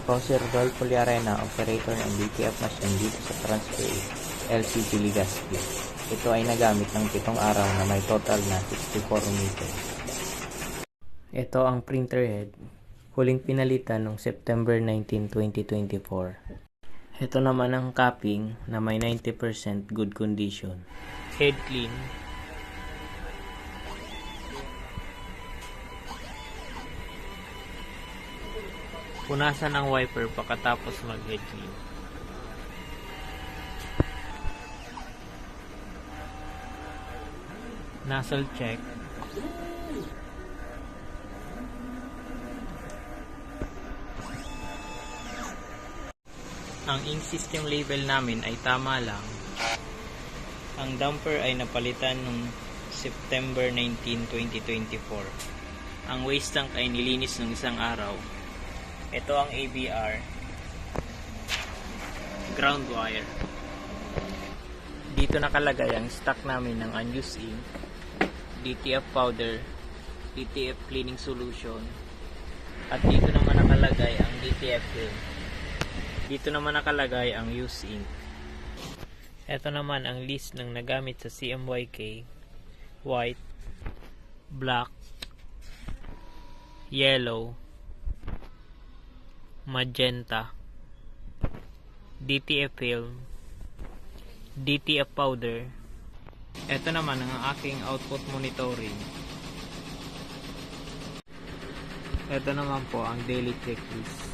Ako si Rodolfo Liarena, operator ng DTF machine dito sa Transfer LCG Legazpi. Ito ay nagamit ng 7 araw na may total na 64 meters. Ito ang printer head, huling pinalitan noong September 19, 2024. Ito naman ang capping na may 90% good condition. Head clean. Punasan ang wiper pagkatapos mag-head clean. Nozzle check. Ang ink system label namin ay tama lang. Ang damper ay napalitan noong September 19, 2024. Ang waste tank ay nilinis ng isang araw. Ito ang ABR. Ground wire. Dito nakalagay ang stock namin ng unused ink, DTF powder, DTF cleaning solution, at dito naman nakalagay ang DTF film. Dito naman nakalagay ang used ink. Ito naman ang list ng nagamit sa CMYK: white, black, yellow, magenta, DTF film, DTF powder. Ito naman ang aking output monitoring. Ito naman po ang daily checklist.